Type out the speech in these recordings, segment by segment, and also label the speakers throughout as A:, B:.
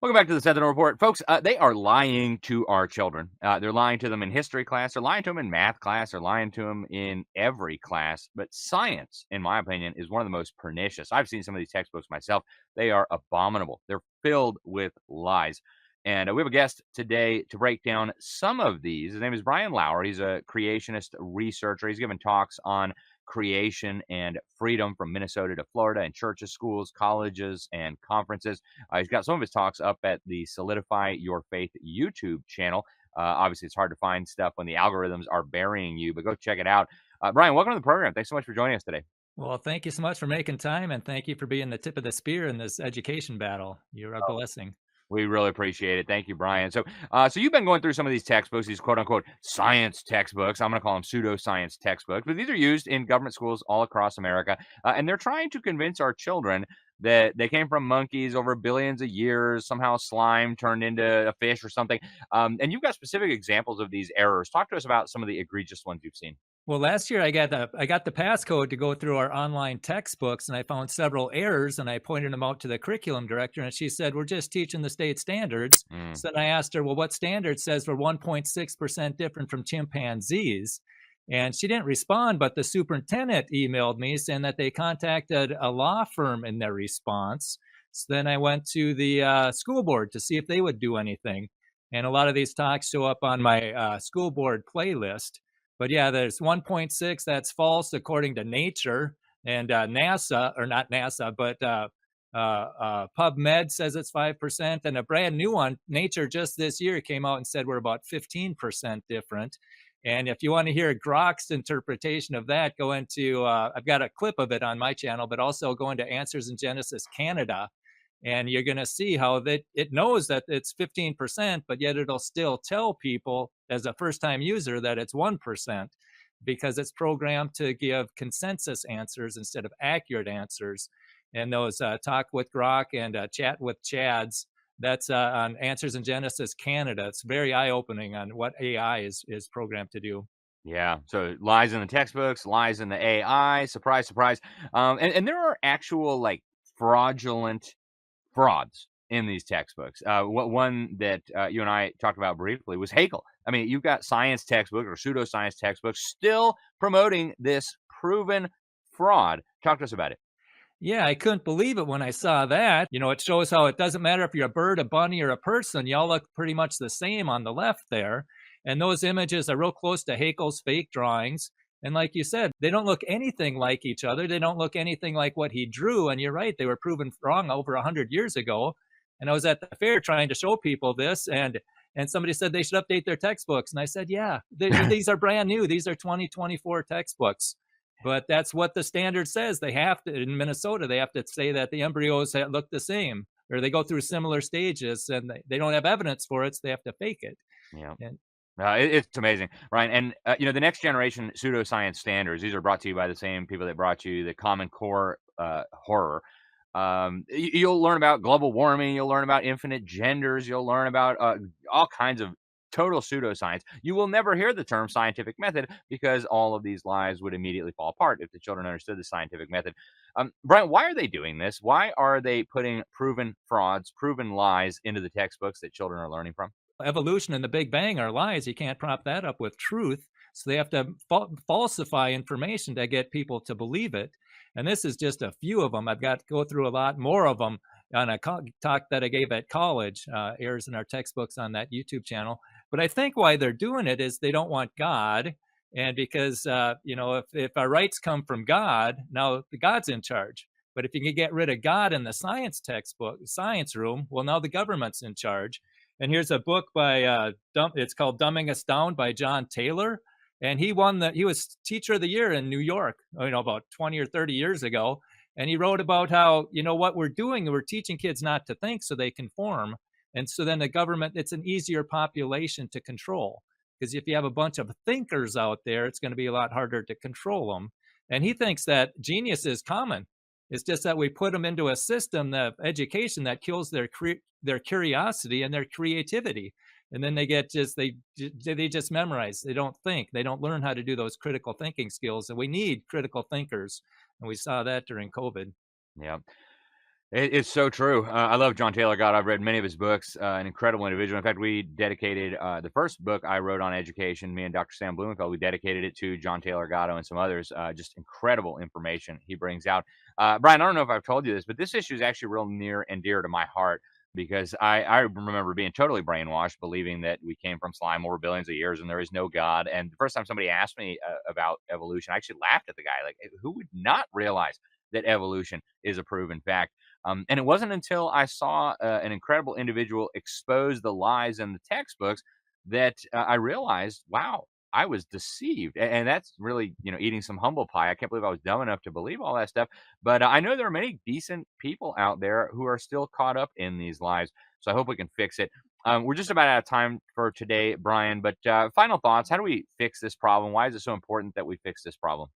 A: Welcome back to the Sentinel Report. Folks, they are lying to our children. They're lying to them in history class. They're lying to them in math class. They're lying to them in every class. But science, in my opinion, is one of the most pernicious. I've seen some of these textbooks myself. They are abominable. They're filled with lies. And we have a guest today to break down some of these. His name is Brian Lauer. He's a creationist researcher. He's given talks on creation and freedom from Minnesota to Florida in churches, schools, colleges, and conferences. He's got some of his talks up at the Solidify Your Faith YouTube channel. Obviously, it's hard to find stuff when the algorithms are burying you, but go check it out. Brian, welcome to the program. Thanks so much for joining us today.
B: Well, thank you so much for making time, and thank you for being the tip of the spear in this education battle. You're a blessing.
A: We really appreciate it. Thank you, Brian. So you've been going through some of these textbooks, these quote unquote science textbooks. I'm going to call them pseudoscience textbooks, but these are used in government schools all across America, and they're trying to convince our children that they came from monkeys over billions of years. Somehow, slime turned into a fish or something. And you've got specific examples of these errors. Talk to us about some of the egregious ones you've seen.
B: Well, last year I got the passcode to go through our online textbooks, and I found several errors, and I pointed them out to the curriculum director, and she said, "We're just teaching the state standards."
A: Mm.
B: So then I asked her, "Well, what standard says we're 1.6% different from chimpanzees?" And she didn't respond, but the superintendent emailed me saying that they contacted a law firm in their response. So then I went to the school board to see if they would do anything. And a lot of these talks show up on my school board playlist. But yeah, there's 1.6 that's false according to Nature, and NASA, or not NASA, but PubMed says it's 5%, and a brand new one, Nature, just this year came out and said we're about 15% different. And if you want to hear Grok's interpretation of that, go into, I've got a clip of it on my channel, but also go into Answers in Genesis Canada, and you're going to see how that it knows that it's 15%, but yet it'll still tell people as a first-time user that it's 1% because it's programmed to give consensus answers instead of accurate answers. And those Talk with Grok and Chat with Chads, that's on Answers in Genesis Canada. It's very eye-opening on what AI is programmed to do.
A: Yeah. So lies in the textbooks, lies in the AI. Surprise, surprise. And there are actual like fraudulent frauds in these textbooks. One that you and I talked about briefly was Haeckel. I mean, you've got science textbook or pseudoscience textbooks still promoting this proven fraud. Talk to us about it.
B: Yeah, I couldn't believe it when I saw that. You know, it shows how it doesn't matter if you're a bird, a bunny, or a person. You all look pretty much the same on the left there. And those images are real close to Haeckel's fake drawings. And like you said, they don't look anything like each other. They don't look anything like what he drew. And you're right, they were proven wrong over 100 years ago. And I was at the fair trying to show people this, and somebody said they should update their textbooks. And I said, yeah, these are brand new. These are 2024 textbooks. But that's what the standard says. They have to, in Minnesota, they have to say that the embryos look the same, or they go through similar stages, and they don't have evidence for it, so they have to fake it.
A: Yeah.
B: And
A: It's amazing, Ryan. And, the next generation pseudoscience standards, these are brought to you by the same people that brought you the Common Core horror. You'll learn about global warming. You'll learn about infinite genders. You'll learn about all kinds of total pseudoscience. You will never hear the term scientific method because all of these lies would immediately fall apart if the children understood the scientific method. Brian, why are they doing this? Why are they putting proven frauds, proven lies into the textbooks that children are learning from?
B: evolution and the Big Bang are lies. You can't prop that up with truth. So they have to falsify information to get people to believe it. And this is just a few of them. I've got to go through a lot more of them on a talk that I gave at college, airs in our textbooks on that YouTube channel. But I think why they're doing it is they don't want God. And because, if our rights come from God, now the God's in charge. But if you can get rid of God in the science textbook, science room, well, now the government's in charge. And here's a book by it's called Dumbing Us Down by John Taylor. And he was teacher of the year in New York, about 20 or 30 years ago. And he wrote about how, what we're doing, we're teaching kids not to think so they conform. And so then the government, it's an easier population to control. Because if you have a bunch of thinkers out there, it's going to be a lot harder to control them. And he thinks that genius is common. It's just that we put them into a system of education that kills their curiosity and their creativity, and then they just memorize. They don't think. They don't learn how to do those critical thinking skills. And we need critical thinkers, and we saw that during COVID.
A: Yeah. It's so true. I love John Taylor Gatto. I've read many of his books. An incredible individual. In fact, we dedicated the first book I wrote on education. Me and Dr. Sam Blumenfeld. We dedicated it to John Taylor Gatto and some others. Just incredible information he brings out. Brian, I don't know if I've told you this, but this issue is actually real near and dear to my heart because I remember being totally brainwashed, believing that we came from slime over billions of years and there is no God. And the first time somebody asked me about evolution, I actually laughed at the guy. Like, who would not realize that evolution is a proven fact? And it wasn't until I saw an incredible individual expose the lies in the textbooks that I realized, wow, I was deceived. And that's really, eating some humble pie. I can't believe I was dumb enough to believe all that stuff. But I know there are many decent people out there who are still caught up in these lies. So I hope we can fix it. We're just about out of time for today, Brian. But final thoughts: how do we fix this problem? Why is it so important that we fix this problem?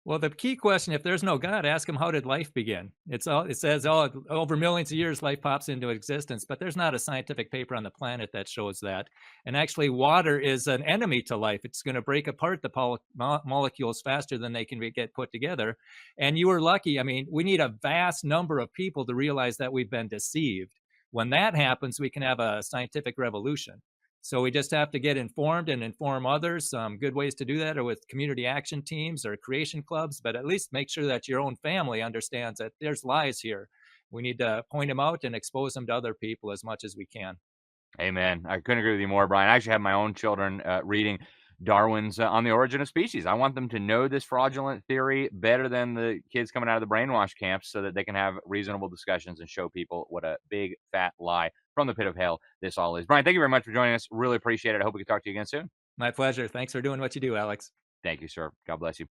B: Well, the key question, if there's no God, ask him, how did life begin? It says, oh, over millions of years, life pops into existence, but there's not a scientific paper on the planet that shows that. And actually, water is an enemy to life. It's going to break apart the molecules faster than they can get put together. And you were lucky. I mean, we need a vast number of people to realize that we've been deceived. When that happens, we can have a scientific revolution. So we just have to get informed and inform others. Good ways to do that are with community action teams or creation clubs, but at least make sure that your own family understands that there's lies here. We need to point them out and expose them to other people as much as we can.
A: Amen. I couldn't agree with you more, Brian. I actually have my own children reading Darwin's On the Origin of Species. I want them to know this fraudulent theory better than the kids coming out of the brainwash camps so that they can have reasonable discussions and show people what a big, fat lie from the pit of hell this all is. Brian, thank you very much for joining us. Really appreciate it. I hope we can talk to you again soon.
B: My pleasure. Thanks for doing what you do, Alex.
A: Thank you, sir. God bless you.